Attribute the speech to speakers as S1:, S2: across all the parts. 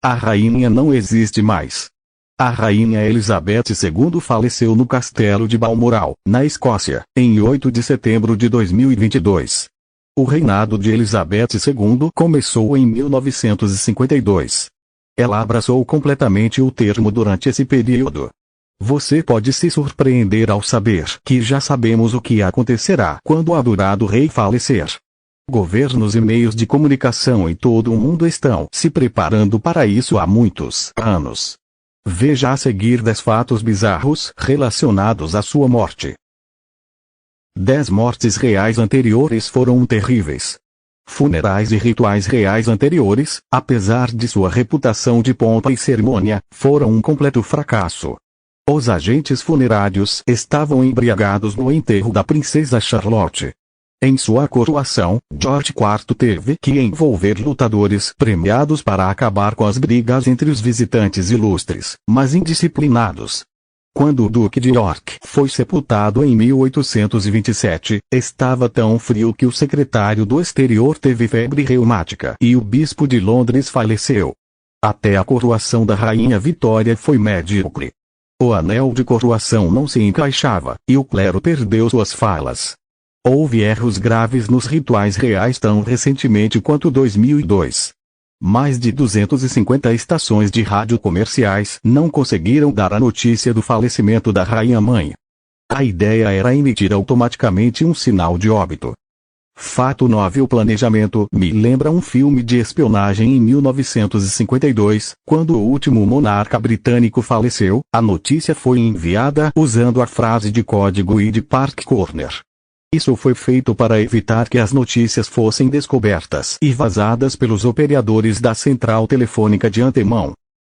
S1: A rainha não existe mais. A rainha Elizabeth II faleceu no castelo de Balmoral, na Escócia, em 8 de setembro de 2022. O reinado de Elizabeth II começou em 1952. Ela abraçou completamente o termo durante esse período. Você pode se surpreender ao saber que já sabemos o que acontecerá quando o adorado rei falecer. Governos e meios de comunicação em todo o mundo estão se preparando para isso há muitos anos. Veja a seguir 10 fatos bizarros relacionados à sua morte. 10 mortes reais anteriores foram terríveis. Funerais e rituais reais anteriores, apesar de sua reputação de pompa e cerimônia, foram um completo fracasso. Os agentes funerários estavam embriagados no enterro da princesa Charlotte. Em sua coroação, George IV teve que envolver lutadores premiados para acabar com as brigas entre os visitantes ilustres, mas indisciplinados. Quando o Duque de York foi sepultado em 1827, estava tão frio que o secretário do exterior teve febre reumática e o bispo de Londres faleceu. Até a coroação da rainha Vitória foi medíocre. O anel de coroação não se encaixava, e o clero perdeu suas falas. Houve erros graves nos rituais reais tão recentemente quanto 2002. Mais de 250 estações de rádio comerciais não conseguiram dar a notícia do falecimento da rainha-mãe. A ideia era emitir automaticamente um sinal de óbito. Fato 9. O planejamento me lembra um filme de espionagem em 1952, quando o último monarca britânico faleceu, a notícia foi enviada usando a frase de código ID Park Corner. Isso foi feito para evitar que as notícias fossem descobertas e vazadas pelos operadores da central telefônica de antemão.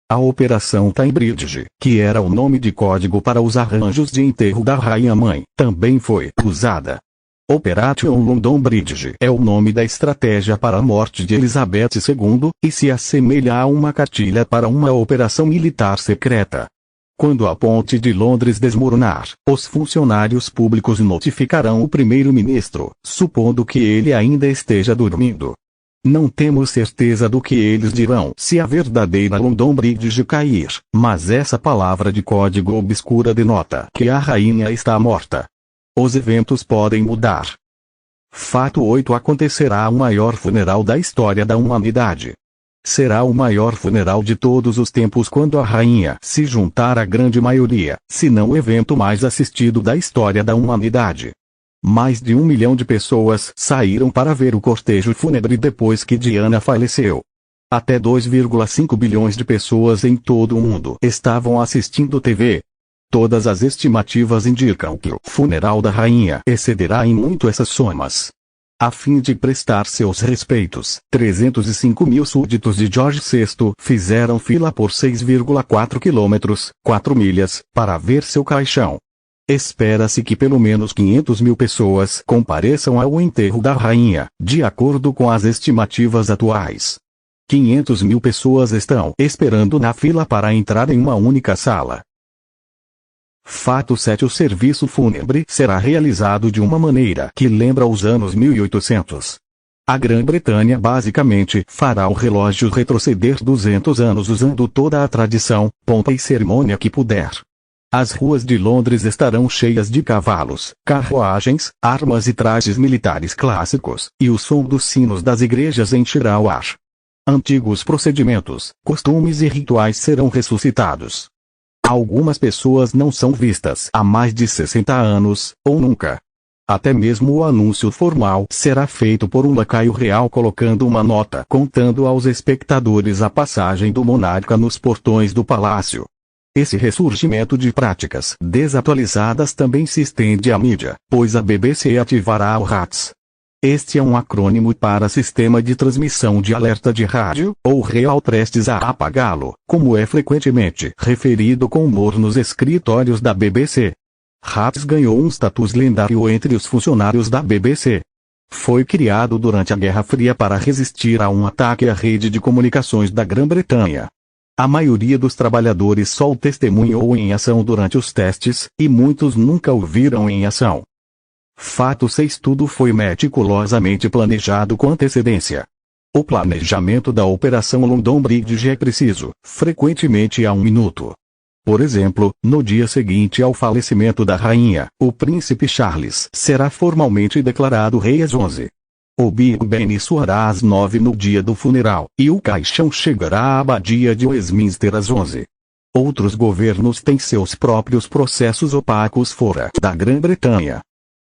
S1: A Operação Time Bridge, que era o nome de código para os arranjos de enterro da rainha-mãe, também foi usada. Operation London Bridge é o nome da estratégia para a morte de Elizabeth II, e se assemelha a uma cartilha para uma operação militar secreta. Quando a ponte de Londres desmoronar, os funcionários públicos notificarão o primeiro-ministro, supondo que ele ainda esteja dormindo. Não temos certeza do que eles dirão se a verdadeira London Bridge cair, mas essa palavra de código obscura denota que a rainha está morta. Os eventos podem mudar. Fato 8. Acontecerá o maior funeral da história da humanidade. Será o maior funeral de todos os tempos quando a rainha se juntar à grande maioria, se não o evento mais assistido da história da humanidade. Mais de 1 milhão de pessoas saíram para ver o cortejo fúnebre depois que Diana faleceu. Até 2,5 bilhões de pessoas em todo o mundo estavam assistindo TV. Todas as estimativas indicam que o funeral da rainha excederá em muito essas somas. A fim de prestar seus respeitos, 305 mil súditos de George VI fizeram fila por 6,4 quilômetros, 4 milhas, para ver seu caixão. Espera-se que pelo menos 500 mil pessoas compareçam ao enterro da rainha, de acordo com as estimativas atuais. 500 mil pessoas estão esperando na fila para entrar em uma única sala. Fato 7. O serviço fúnebre será realizado de uma maneira que lembra os anos 1800. A Grã-Bretanha basicamente fará o relógio retroceder 200 anos usando toda a tradição, pompa e cerimônia que puder. As ruas de Londres estarão cheias de cavalos, carruagens, armas e trajes militares clássicos, e o som dos sinos das igrejas encherá o ar. Antigos procedimentos, costumes e rituais serão ressuscitados. Algumas pessoas não são vistas há mais de 60 anos, ou nunca. Até mesmo o anúncio formal será feito por um lacaio real colocando uma nota contando aos espectadores a passagem do monarca nos portões do palácio. Esse ressurgimento de práticas desatualizadas também se estende à mídia, pois a BBC ativará o RATS. Este é um acrônimo para Sistema de Transmissão de Alerta de Rádio, ou real prestes a apagá-lo, como é frequentemente referido com humor nos escritórios da BBC. RATS ganhou um status lendário entre os funcionários da BBC. Foi criado durante a Guerra Fria para resistir a um ataque à rede de comunicações da Grã-Bretanha. A maioria dos trabalhadores só o testemunhou em ação durante os testes, e muitos nunca o viram em ação. Fato 6. Tudo foi meticulosamente planejado com antecedência. O planejamento da Operação London Bridge é preciso, frequentemente a 1 minuto. Por exemplo, no dia seguinte ao falecimento da rainha, o príncipe Charles será formalmente declarado rei às 11. O Big Ben soará às 9 no dia do funeral, e o caixão chegará à abadia de Westminster às 11. Outros governos têm seus próprios processos opacos fora da Grã-Bretanha.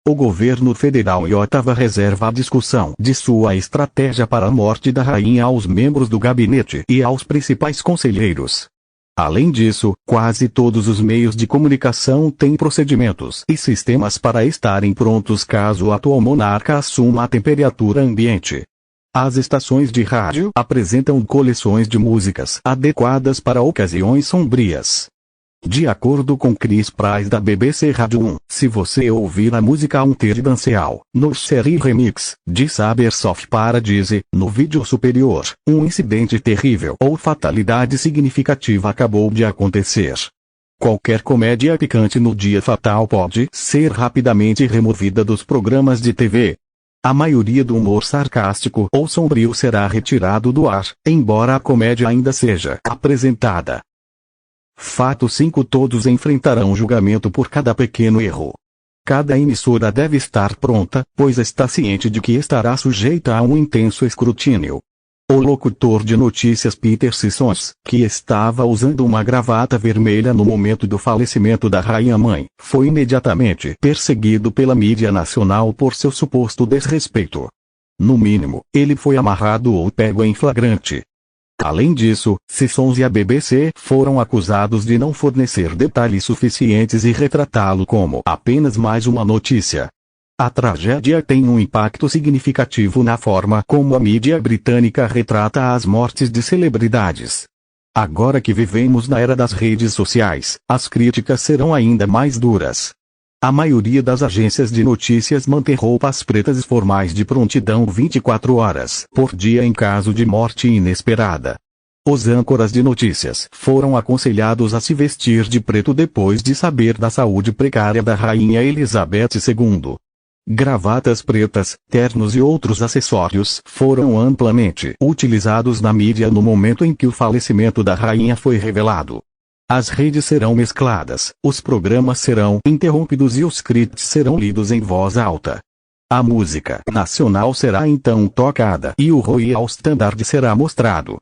S1: O governo federal em Ottawa reserva a discussão de sua estratégia para a morte da rainha aos membros do gabinete e aos principais conselheiros. Além disso, quase todos os meios de comunicação têm procedimentos e sistemas para estarem prontos caso o atual monarca assuma a temperatura ambiente. As estações de rádio apresentam coleções de músicas adequadas para ocasiões sombrias. De acordo com Chris Price da BBC Radio 1, se você ouvir a música Haunted Danceal, no Sherry Remix, de Sabers of Paradise, no vídeo superior, um incidente terrível ou fatalidade significativa acabou de acontecer. Qualquer comédia picante no dia fatal pode ser rapidamente removida dos programas de TV. A maioria do humor sarcástico ou sombrio será retirado do ar, embora a comédia ainda seja apresentada. Fato 5. Todos enfrentarão julgamento por cada pequeno erro. Cada emissora deve estar pronta, pois está ciente de que estará sujeita a um intenso escrutínio. O locutor de notícias Peter Sissons, que estava usando uma gravata vermelha no momento do falecimento da rainha-mãe, foi imediatamente perseguido pela mídia nacional por seu suposto desrespeito. No mínimo, ele foi amarrado ou pego em flagrante. Além disso, Sissons e a BBC foram acusados de não fornecer detalhes suficientes e retratá-lo como apenas mais uma notícia. A tragédia tem um impacto significativo na forma como a mídia britânica retrata as mortes de celebridades. Agora que vivemos na era das redes sociais, as críticas serão ainda mais duras. A maioria das agências de notícias mantém roupas pretas formais de prontidão 24 horas por dia em caso de morte inesperada. Os âncoras de notícias foram aconselhados a se vestir de preto depois de saber da saúde precária da rainha Elizabeth II. Gravatas pretas, ternos e outros acessórios foram amplamente utilizados na mídia no momento em que o falecimento da rainha foi revelado. As redes serão mescladas, os programas serão interrompidos e os scripts serão lidos em voz alta. A música nacional será então tocada e o Royal Standard será mostrado.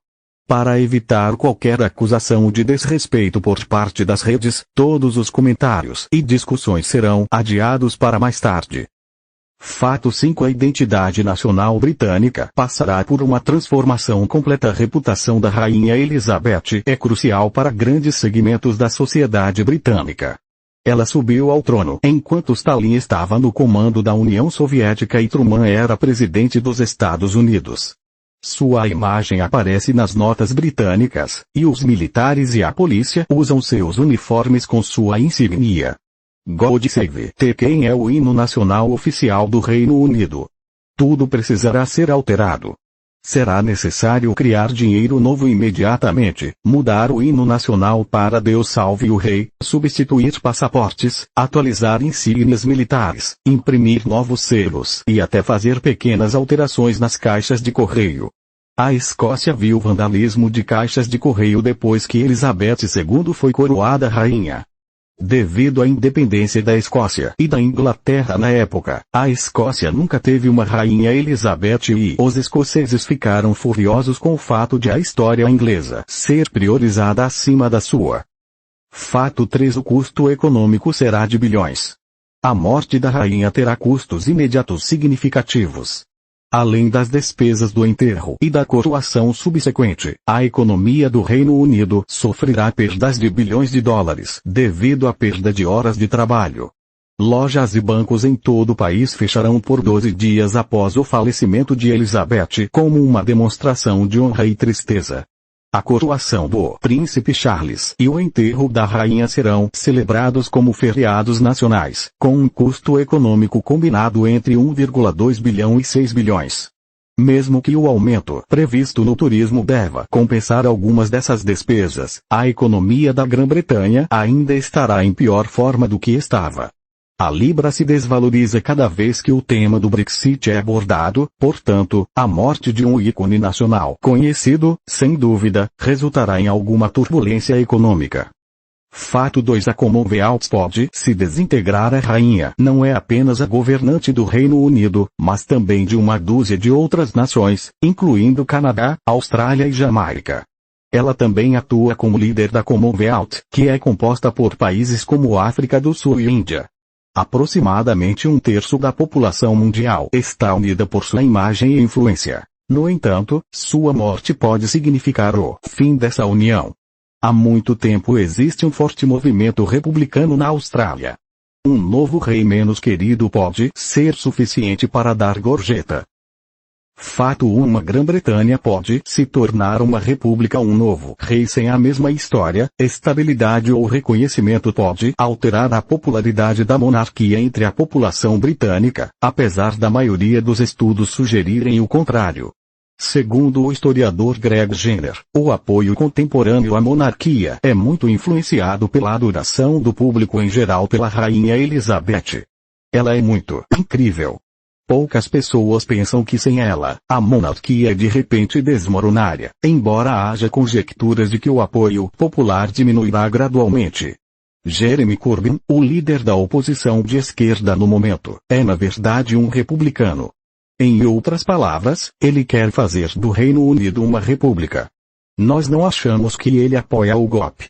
S1: Para evitar qualquer acusação de desrespeito por parte das redes, todos os comentários e discussões serão adiados para mais tarde. Fato 5. A identidade nacional britânica passará por uma transformação completa. A reputação da rainha Elizabeth é crucial para grandes segmentos da sociedade britânica. Ela subiu ao trono enquanto Stalin estava no comando da União Soviética e Truman era presidente dos Estados Unidos. Sua imagem aparece nas notas britânicas, e os militares e a polícia usam seus uniformes com sua insígnia. God Save the Queen é o hino nacional oficial do Reino Unido. Tudo precisará ser alterado. Será necessário criar dinheiro novo imediatamente, mudar o hino nacional para Deus salve o rei, substituir passaportes, atualizar insígnias militares, imprimir novos selos e até fazer pequenas alterações nas caixas de correio. A Escócia viu vandalismo de caixas de correio depois que Elizabeth II foi coroada rainha. Devido à independência da Escócia e da Inglaterra na época, a Escócia nunca teve uma rainha Elizabeth e os escoceses ficaram furiosos com o fato de a história inglesa ser priorizada acima da sua. Fato 3. O custo econômico será de bilhões. A morte da rainha terá custos imediatos significativos. Além das despesas do enterro e da coroação subsequente, a economia do Reino Unido sofrerá perdas de bilhões de dólares devido à perda de horas de trabalho. Lojas e bancos em todo o país fecharão por 12 dias após o falecimento de Elizabeth como uma demonstração de honra e tristeza. A coroação do príncipe Charles e o enterro da rainha serão celebrados como feriados nacionais, com um custo econômico combinado entre 1,2 bilhão e 6 bilhões. Mesmo que o aumento previsto no turismo deva compensar algumas dessas despesas, a economia da Grã-Bretanha ainda estará em pior forma do que estava. A Libra se desvaloriza cada vez que o tema do Brexit é abordado, portanto, a morte de um ícone nacional conhecido, sem dúvida, resultará em alguma turbulência econômica. Fato 2. A Commonwealth pode se desintegrar. A rainha não é apenas a governante do Reino Unido, mas também de uma dúzia de outras nações, incluindo Canadá, Austrália e Jamaica. Ela também atua como líder da Commonwealth, que é composta por países como África do Sul e Índia. Aproximadamente um terço da população mundial está unida por sua imagem e influência. No entanto, sua morte pode significar o fim dessa união. Há muito tempo existe um forte movimento republicano na Austrália. Um novo rei menos querido pode ser suficiente para dar gorjeta. Fato 1. Uma Grã-Bretanha pode se tornar uma república. Um novo rei sem a mesma história, estabilidade ou reconhecimento pode alterar a popularidade da monarquia entre a população britânica, apesar da maioria dos estudos sugerirem o contrário. Segundo o historiador Greg Jenner, o apoio contemporâneo à monarquia é muito influenciado pela adoração do público em geral pela Rainha Elizabeth. Ela é muito incrível. Poucas pessoas pensam que sem ela, a monarquia de repente desmoronaria, embora haja conjecturas de que o apoio popular diminuirá gradualmente. Jeremy Corbyn, o líder da oposição de esquerda no momento, é na verdade um republicano. Em outras palavras, ele quer fazer do Reino Unido uma república. Nós não achamos que ele apoia o golpe.